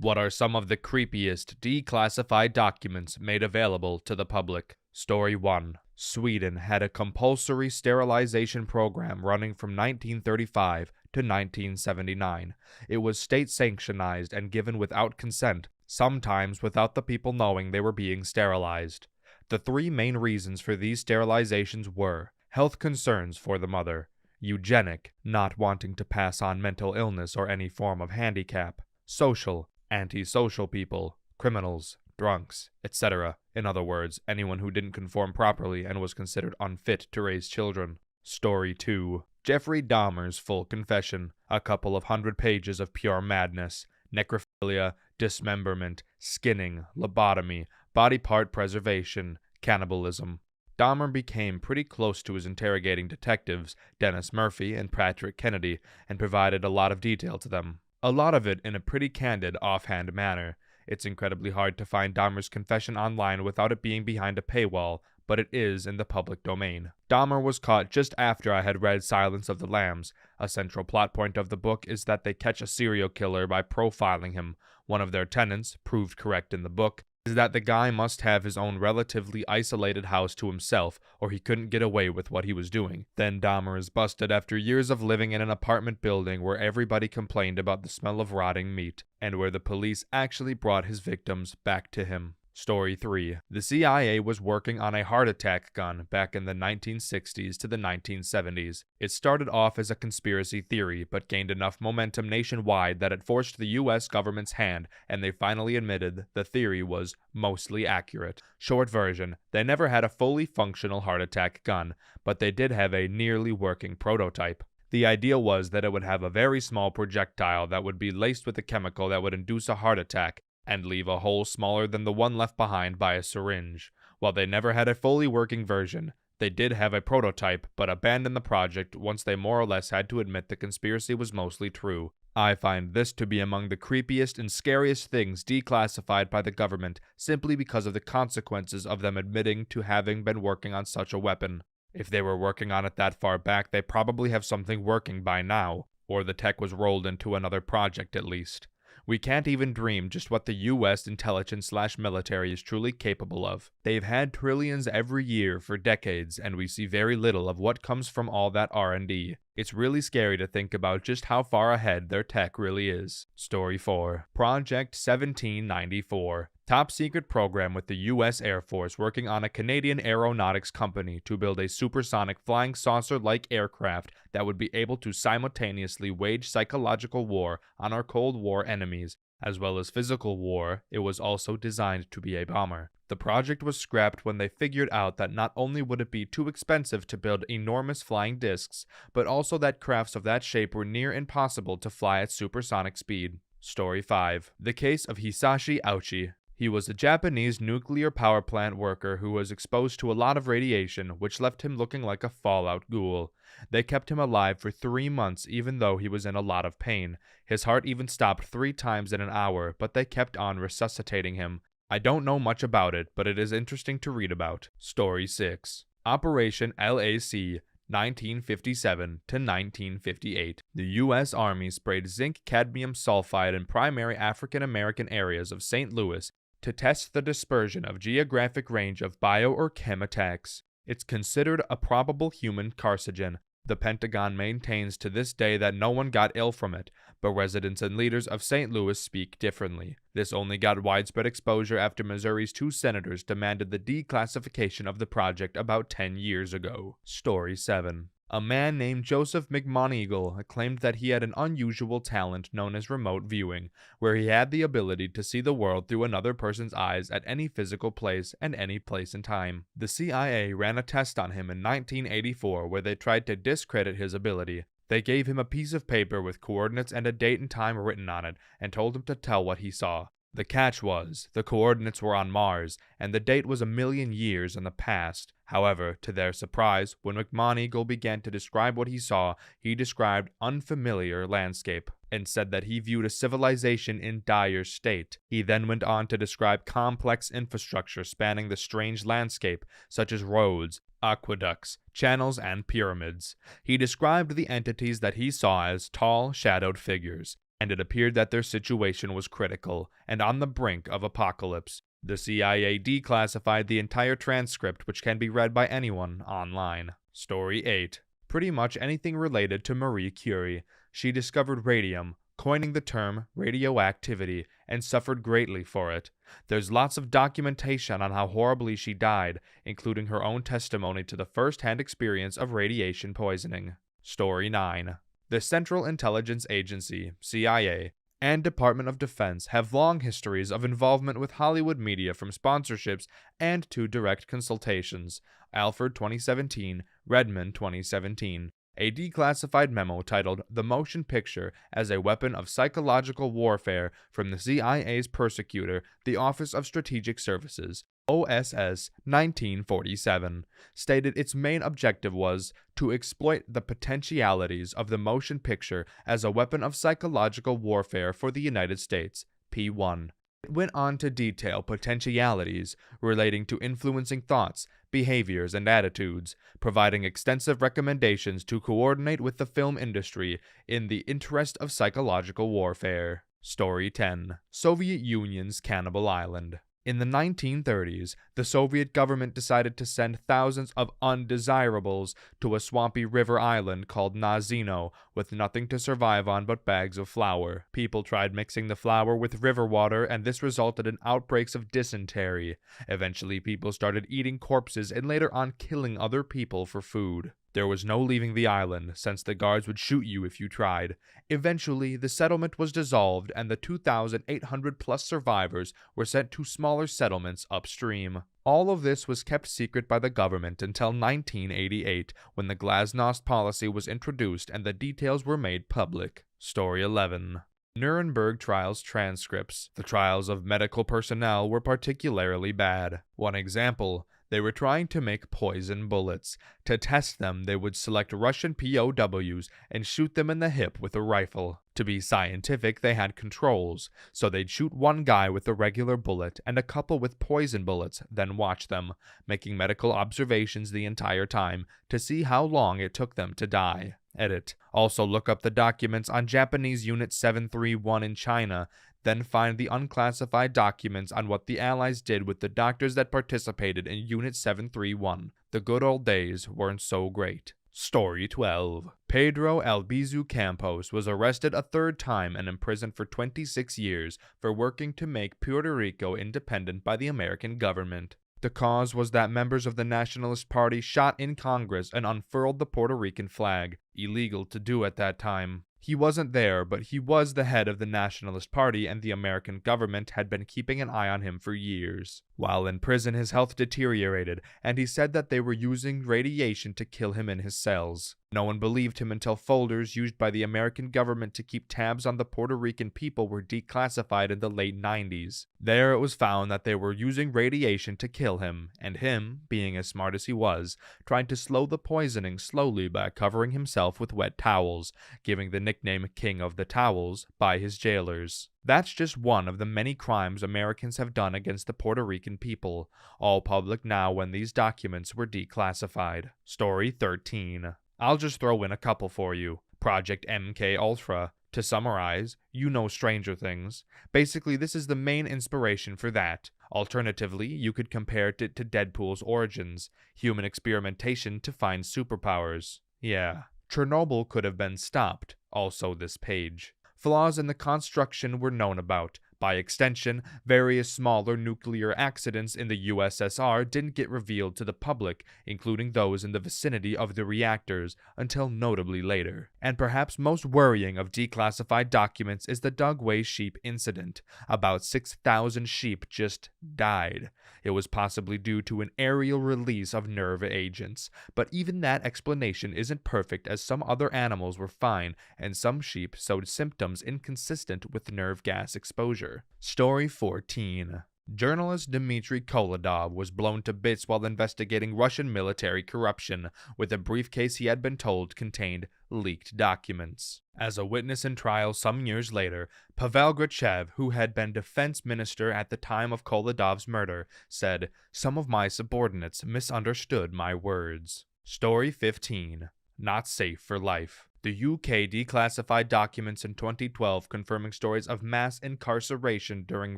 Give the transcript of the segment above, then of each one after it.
What are some of the creepiest declassified documents made available to the public? Story 1. Sweden had a compulsory sterilization program running from 1935 to 1979. It was state-sanctioned and given without consent, sometimes without the people knowing they were being sterilized. The three main reasons for these sterilizations were health concerns for the mother, eugenic, not wanting to pass on mental illness or any form of handicap, social, antisocial people, criminals, drunks, etc. In other words, anyone who didn't conform properly and was considered unfit to raise children. Story 2. Jeffrey Dahmer's full confession. A couple of 100 pages of pure madness. Necrophilia, dismemberment, skinning, lobotomy, body part preservation, cannibalism. Dahmer became pretty close to his interrogating detectives, Dennis Murphy and Patrick Kennedy, and provided a lot of detail to them. A lot of it in a pretty candid, offhand manner. It's incredibly hard to find Dahmer's confession online without it being behind a paywall, but it is in the public domain. Dahmer was caught just after I had read Silence of the Lambs. A central plot point of the book is that they catch a serial killer by profiling him. One of their tenets, proved correct in the book, is that the guy must have his own relatively isolated house to himself, or he couldn't get away with what he was doing. Then Dahmer is busted after years of living in an apartment building where everybody complained about the smell of rotting meat, and where the police actually brought his victims back to him. Story 3. The CIA was working on a heart attack gun back in the 1960s to the 1970s. It started off as a conspiracy theory, but gained enough momentum nationwide that it forced the US government's hand, and they finally admitted the theory was mostly accurate. Short version, they never had a fully functional heart attack gun, but they did have a nearly working prototype. The idea was that it would have a very small projectile that would be laced with a chemical that would induce a heart attack, and leave a hole smaller than the one left behind by a syringe. While they never had a fully working version, they did have a prototype, but abandoned the project once they more or less had to admit the conspiracy was mostly true. I find this to be among the creepiest and scariest things declassified by the government, simply because of the consequences of them admitting to having been working on such a weapon. If they were working on it that far back, they probably have something working by now, or the tech was rolled into another project at least. We can't even dream just what the US intelligence/military is truly capable of. They've had trillions every year for decades, and we see very little of what comes from all that R&D. It's really scary to think about just how far ahead their tech really is. Story 4. Project 1794. Top secret program with the US Air Force working on a Canadian aeronautics company to build a supersonic flying saucer-like aircraft that would be able to simultaneously wage psychological war on our Cold War enemies, as well as physical war. It was also designed to be a bomber. The project was scrapped when they figured out that not only would it be too expensive to build enormous flying discs, but also that crafts of that shape were near impossible to fly at supersonic speed. Story 5. The case of Hisashi Ouchi. He was a Japanese nuclear power plant worker who was exposed to a lot of radiation, which left him looking like a Fallout ghoul. They kept him alive for 3 months even though he was in a lot of pain. His heart even stopped 3 times in an hour, but they kept on resuscitating him. I don't know much about it, but it is interesting to read about. Story 6. Operation LAC 1957 to 1958. The U.S. Army sprayed zinc cadmium sulfide in primary African American areas of St. Louis to test the dispersion of geographic range of bio or chem attacks. It's considered a probable human carcinogen. The Pentagon maintains to this day that no one got ill from it, but residents and leaders of St. Louis speak differently. This only got widespread exposure after Missouri's 2 senators demanded the declassification of the project about 10 years ago. Story 7. A man named Joseph McMoneagle claimed that he had an unusual talent known as remote viewing, where he had the ability to see the world through another person's eyes at any physical place and any place in time. The CIA ran a test on him in 1984 where they tried to discredit his ability. They gave him a piece of paper with coordinates and a date and time written on it and told him to tell what he saw. The catch was, the coordinates were on Mars, and the date was 1,000,000 years in the past. However, to their surprise, when McMoneagle began to describe what he saw, he described unfamiliar landscape, and said that he viewed a civilization in dire state. He then went on to describe complex infrastructure spanning the strange landscape, such as roads, aqueducts, channels, and pyramids. He described the entities that he saw as tall, shadowed figures. and it appeared that their situation was critical and on the brink of apocalypse. The CIA declassified the entire transcript, which can be read by anyone online. Story 8. Pretty much anything related to Marie Curie. She discovered radium, coining the term radioactivity, and suffered greatly for it. There's lots of documentation on how horribly she died, including her own testimony to the first-hand experience of radiation poisoning. Story 9. The Central Intelligence Agency, CIA, and Department of Defense have long histories of involvement with Hollywood media, from sponsorships and to direct consultations. Alford 2017, Redmond 2017. A declassified memo titled "The Motion Picture as a Weapon of Psychological Warfare" from the CIA's persecutor, the Office of Strategic Services, OSS 1947, stated its main objective was to exploit the potentialities of the motion picture as a weapon of psychological warfare for the United States, P1. It went on to detail potentialities relating to influencing thoughts, behaviors, and attitudes, providing extensive recommendations to coordinate with the film industry in the interest of psychological warfare. Story 10. Soviet Union's Cannibal Island. In the 1930s, the Soviet government decided to send thousands of undesirables to a swampy river island called Nazino with nothing to survive on but bags of flour. People tried mixing the flour with river water, and this resulted in outbreaks of dysentery. Eventually, people started eating corpses and later on killing other people for food. There was no leaving the island, since the guards would shoot you if you tried. Eventually, the settlement was dissolved, and the 2,800-plus survivors were sent to smaller settlements upstream. All of this was kept secret by the government until 1988, when the Glasnost policy was introduced and the details were made public. Story 11. Nuremberg trials transcripts. The trials of medical personnel were particularly bad. One example: they were trying to make poison bullets. To test them, they would select Russian POWs and shoot them in the hip with a rifle. To be scientific, they had controls, so they'd shoot one guy with a regular bullet and a couple with poison bullets, then watch them, making medical observations the entire time to see how long it took them to die. Edit. Also look up the documents on Japanese Unit 731 in China, then find the unclassified documents on what the Allies did with the doctors that participated in Unit 731. The good old days weren't so great. Story 12. Pedro Albizu Campos was arrested a third time and imprisoned for 26 years for working to make Puerto Rico independent by the American government. The cause was that members of the Nationalist Party shot in Congress and unfurled the Puerto Rican flag, illegal to do at that time. He wasn't there, but he was the head of the Nationalist Party, and the American government had been keeping an eye on him for years. While in prison, his health deteriorated, and he said that they were using radiation to kill him in his cells. No one believed him until folders used by the American government to keep tabs on the Puerto Rican people were declassified in the late 90s. There it was found that they were using radiation to kill him, and him, being as smart as he was, tried to slow the poisoning slowly by covering himself with wet towels, giving the nickname King of the Towels by his jailers. That's just one of the many crimes Americans have done against the Puerto Rican people, all public now when these documents were declassified. Story 13. I'll just throw in a couple for you. Project MK Ultra. To summarize, you know Stranger Things. Basically, this is the main inspiration for that. Alternatively, you could compare it to Deadpool's origins, human experimentation to find superpowers. Yeah. Chernobyl could have been stopped, also this page. Flaws in the construction were known about. By extension, various smaller nuclear accidents in the USSR didn't get revealed to the public, including those in the vicinity of the reactors, until notably later. And perhaps most worrying of declassified documents is the Dugway sheep incident. About 6,000 sheep just died. It was possibly due to an aerial release of nerve agents, but even that explanation isn't perfect, as some other animals were fine, and some sheep showed symptoms inconsistent with nerve gas exposure. Story 14. Journalist Dmitry Koledov was blown to bits while investigating Russian military corruption, with a briefcase he had been told contained leaked documents. As a witness in trial some years later, Pavel Grachev, who had been defense minister at the time of Koledov's murder, said, "Some of my subordinates misunderstood my words." Story 15. Not safe for life. The UK declassified documents in 2012 confirming stories of mass incarceration during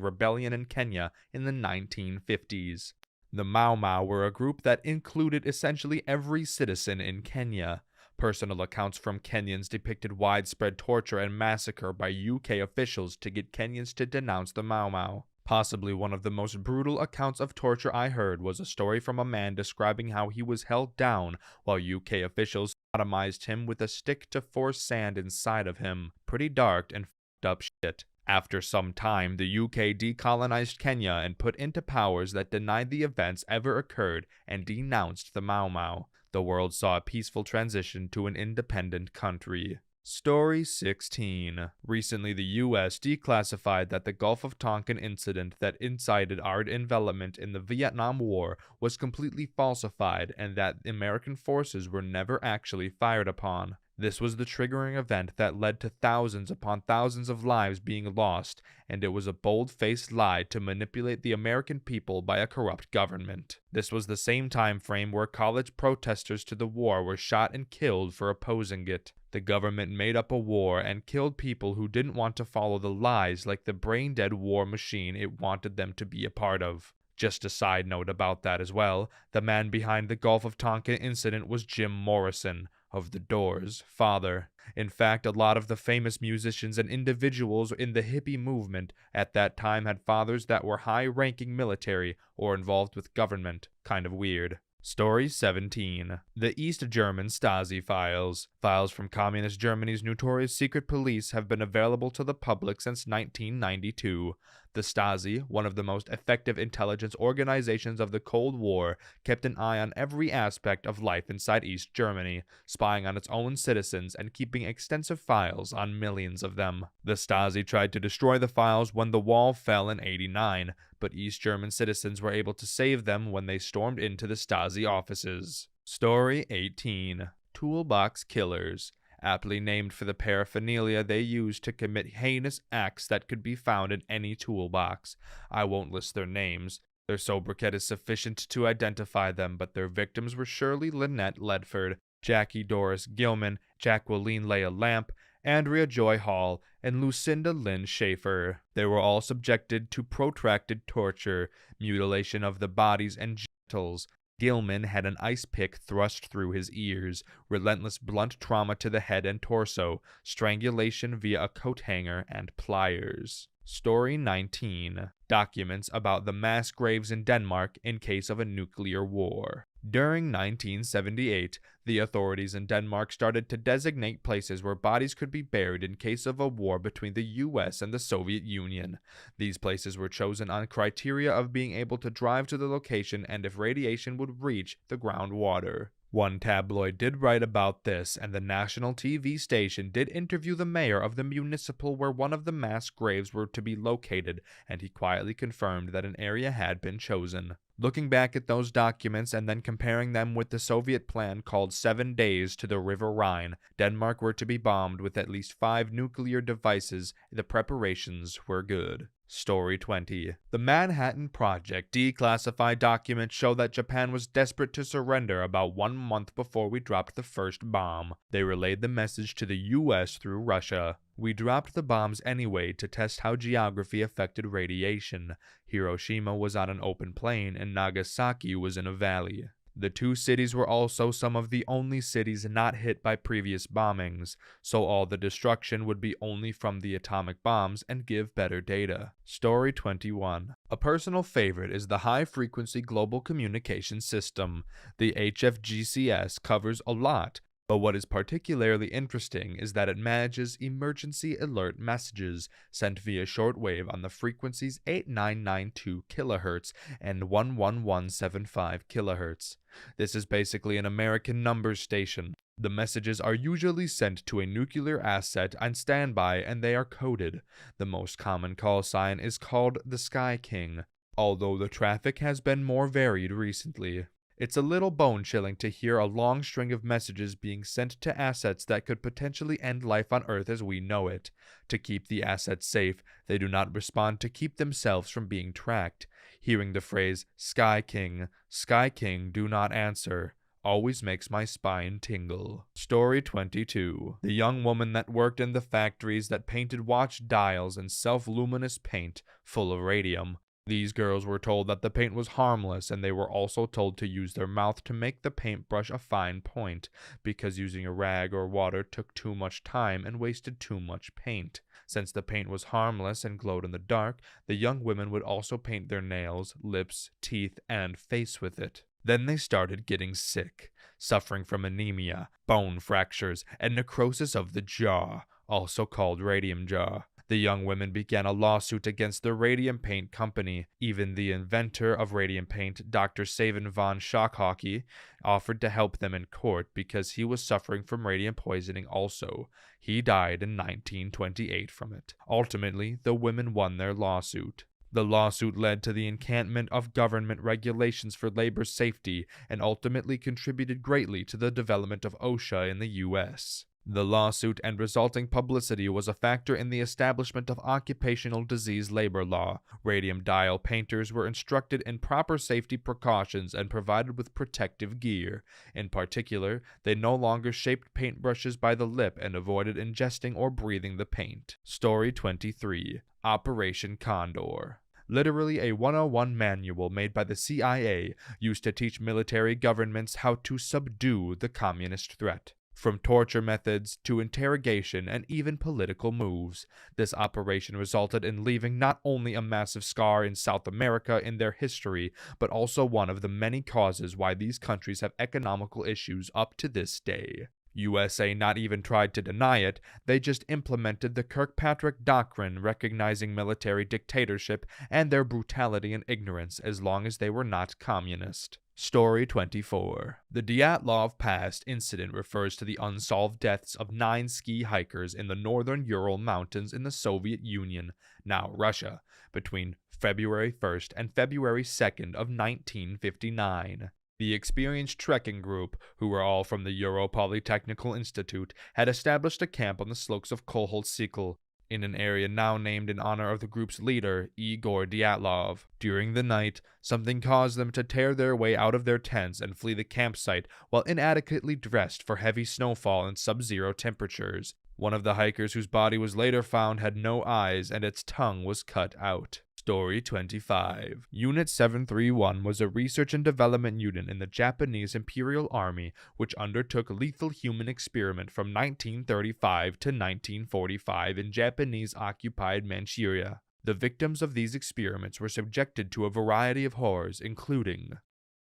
rebellion in Kenya in the 1950s. The Mau Mau were a group that included essentially every citizen in Kenya. Personal accounts from Kenyans depicted widespread torture and massacre by UK officials to get Kenyans to denounce the Mau Mau. Possibly one of the most brutal accounts of torture I heard was a story from a man describing how he was held down while UK officials sodomized him with a stick to force sand inside of him. Pretty dark and fucked up shit. After some time, the UK decolonized Kenya and put into powers that denied the events ever occurred and denounced the Mau Mau. The world saw a peaceful transition to an independent country. Story 16. Recently, the U.S. declassified that the Gulf of Tonkin incident that incited our involvement in the Vietnam War was completely falsified and that American forces were never actually fired upon. This was the triggering event that led to thousands upon thousands of lives being lost, and it was a bold-faced lie to manipulate the American people by a corrupt government. This was the same time frame where college protesters to the war were shot and killed for opposing it. The government made up a war and killed people who didn't want to follow the lies like the brain-dead war machine it wanted them to be a part of. Just a side note about that as well, the man behind the Gulf of Tonkin incident was Jim Morrison, of The Doors' father. In fact, a lot of the famous musicians and individuals in the hippie movement at that time had fathers that were high-ranking military or involved with government. Kind of weird. Story 17. The East German Stasi Files. Files from Communist Germany's notorious secret police have been available to the public since 1992. The Stasi, one of the most effective intelligence organizations of the Cold War, kept an eye on every aspect of life inside East Germany, spying on its own citizens and keeping extensive files on millions of them. The Stasi tried to destroy the files when the wall fell in '89, but East German citizens were able to save them when they stormed into the Stasi offices. Story 18. Toolbox Killers. Aptly named for the paraphernalia they used to commit heinous acts that could be found in any toolbox. I won't list their names. Their sobriquet is sufficient to identify them, but their victims were Shirley Lynette Ledford, Jackie Doris Gilman, Jacqueline Leah Lamp, Andrea Joy Hall, and Lucinda Lynn Schaefer. They were all subjected to protracted torture, mutilation of the bodies and genitals. Gilman had an ice pick thrust through his ears, relentless blunt trauma to the head and torso, strangulation via a coat hanger, and pliers. Story 19. Documents about the mass graves in Denmark in case of a nuclear war. During 1978, the authorities in Denmark started to designate places where bodies could be buried in case of a war between the US and the Soviet Union. These places were chosen on criteria of being able to drive to the location and if radiation would reach the groundwater. One tabloid did write about this, and the national TV station did interview the mayor of the municipal where one of the mass graves were to be located, and he quietly confirmed that an area had been chosen. Looking back at those documents and then comparing them with the Soviet plan called 7 Days to the River Rhine, Denmark were to be bombed with at least 5 nuclear devices. The preparations were good. Story 20. The Manhattan Project declassified documents show that Japan was desperate to surrender about 1 month before we dropped the first bomb. They relayed the message to the US through Russia. We dropped the bombs anyway to test how geography affected radiation. Hiroshima was on an open plain and Nagasaki was in a valley. The two cities were also some of the only cities not hit by previous bombings, so all the destruction would be only from the atomic bombs and give better data. Story 21. A personal favorite is the High Frequency Global Communication System. The HFGCS covers a lot, but what is particularly interesting is that it manages emergency alert messages sent via shortwave on the frequencies 8992 kHz and 11175 kHz. This is basically an American numbers station. The messages are usually sent to a nuclear asset on standby and they are coded. The most common call sign is called the Sky King, although the traffic has been more varied recently. It's a little bone-chilling to hear a long string of messages being sent to assets that could potentially end life on Earth as we know it. To keep the assets safe, they do not respond to keep themselves from being tracked. Hearing the phrase, Sky King, do not answer, always makes my spine tingle. Story 22. The young woman that worked in the factories that painted watch dials in self-luminous paint full of radium. These girls were told that the paint was harmless, and they were also told to use their mouth to make the paintbrush a fine point, because using a rag or water took too much time and wasted too much paint. Since the paint was harmless and glowed in the dark, the young women would also paint their nails, lips, teeth, and face with it. Then they started getting sick, suffering from anemia, bone fractures, and necrosis of the jaw, also called radium jaw. The young women began a lawsuit against the radium paint company. Even the inventor of radium paint, Dr. Savin von Schockhauke, offered to help them in court because he was suffering from radium poisoning also. He died in 1928 from it. Ultimately, the women won their lawsuit. The lawsuit led to the enactment of government regulations for labor safety and ultimately contributed greatly to the development of OSHA in the U.S. The lawsuit and resulting publicity was a factor in the establishment of occupational disease labor law. Radium dial painters were instructed in proper safety precautions and provided with protective gear. In particular, they no longer shaped paintbrushes by the lip and avoided ingesting or breathing the paint. Story 23. Operation Condor. Literally a 101 manual made by the CIA used to teach military governments how to subdue the communist threat. From torture methods to interrogation and even political moves, this operation resulted in leaving not only a massive scar in South America in their history, but also one of the many causes why these countries have economical issues up to this day. USA not even tried to deny it, they just implemented the Kirkpatrick Doctrine recognizing military dictatorship and their brutality and ignorance as long as they were not communist. Story 24. The Dyatlov Pass incident refers to the unsolved deaths of 9 ski hikers in the northern Ural Mountains in the Soviet Union, now Russia, between February 1st and February 2nd of 1959. The experienced trekking group, who were all from the Ural Polytechnical Institute, had established a camp on the slopes of Koholtsikal, in an area now named in honor of the group's leader, Igor Dyatlov. During the night, something caused them to tear their way out of their tents and flee the campsite while inadequately dressed for heavy snowfall and sub-zero temperatures. One of the hikers whose body was later found had no eyes and its tongue was cut out. Story 25. Unit 731 was a research and development unit in the Japanese Imperial Army which undertook lethal human experiment from 1935 to 1945 in Japanese-occupied Manchuria. The victims of these experiments were subjected to a variety of horrors, including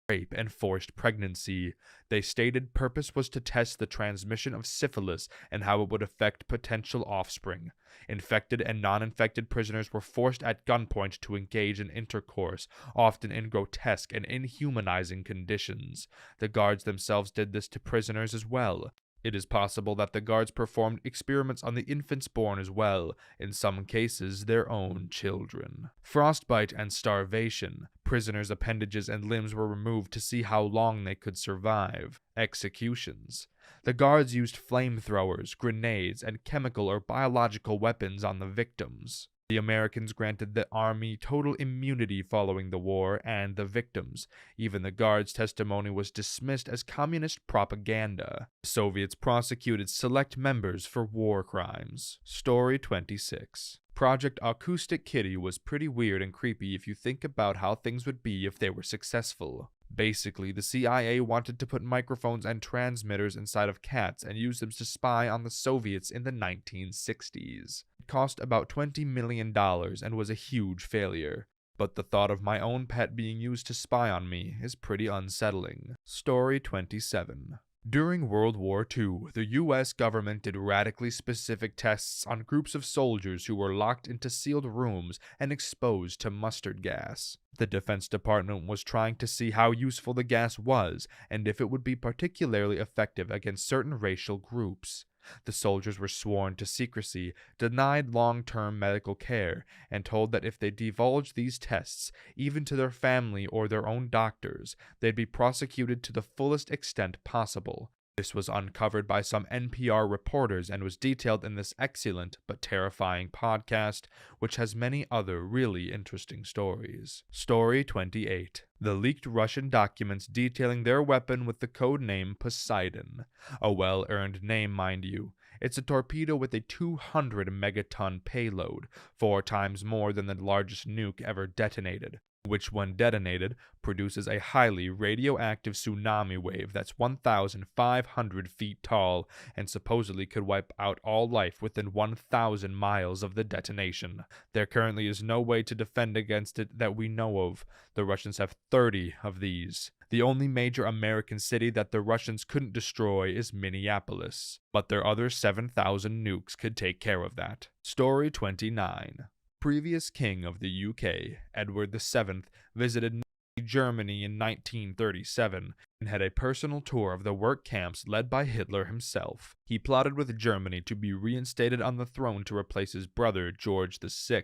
rape and forced pregnancy. They stated purpose was to test the transmission of syphilis and how it would affect potential offspring. Infected and non-infected prisoners were forced at gunpoint to engage in intercourse, often in grotesque and inhumanizing conditions. The guards themselves did this to prisoners as well. It is possible that the guards performed experiments on the infants born as well, in some cases their own children. Frostbite and starvation. Prisoners' appendages and limbs were removed to see how long they could survive. Executions. The guards used flamethrowers, grenades, and chemical or biological weapons on the victims. The Americans granted the army total immunity following the war and the victims. Even the guards' testimony was dismissed as communist propaganda. The Soviets prosecuted select members for war crimes. Story 26. Project Acoustic Kitty was pretty weird and creepy if you think about how things would be if they were successful. Basically, the CIA wanted to put microphones and transmitters inside of cats and use them to spy on the Soviets in the 1960s. It cost about $20 million and was a huge failure. But the thought of my own pet being used to spy on me is pretty unsettling. Story 27. During World War II, the U.S. government did radically specific tests on groups of soldiers who were locked into sealed rooms and exposed to mustard gas. The Defense Department was trying to see how useful the gas was and if it would be particularly effective against certain racial groups. The soldiers were sworn to secrecy, denied long-term medical care, and told that if they divulged these tests, even to their family or their own doctors, they'd be prosecuted to the fullest extent possible. This was uncovered by some NPR reporters and was detailed in this excellent but terrifying podcast, which has many other really interesting stories. Story 28. The leaked Russian documents detailing their weapon with the code name Poseidon. A well-earned name, mind you. It's a torpedo with a 200 megaton payload, 4 times more than the largest nuke ever detonated, which when detonated, produces a highly radioactive tsunami wave that's 1,500 feet tall and supposedly could wipe out all life within 1,000 miles of the detonation. There currently is no way to defend against it that we know of. The Russians have 30 of these. The only major American city that the Russians couldn't destroy is Minneapolis, but their other 7,000 nukes could take care of that. Story 29. Previous king of the UK, Edward VII, visited Germany in 1937 and had a personal tour of the work camps led by Hitler himself. He plotted with Germany to be reinstated on the throne to replace his brother George VI,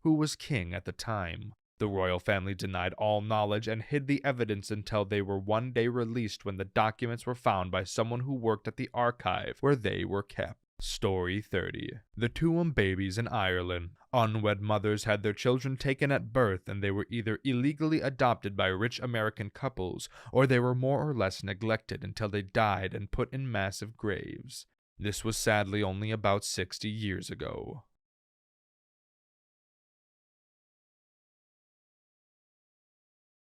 who was king at the time. The royal family denied all knowledge and hid the evidence until they were one day released when the documents were found by someone who worked at the archive where they were kept. Story 30. The Tuam babies in Ireland. Unwed mothers had their children taken at birth, and they were either illegally adopted by rich American couples, or they were more or less neglected until they died and put in massive graves. This was sadly only about 60 years ago.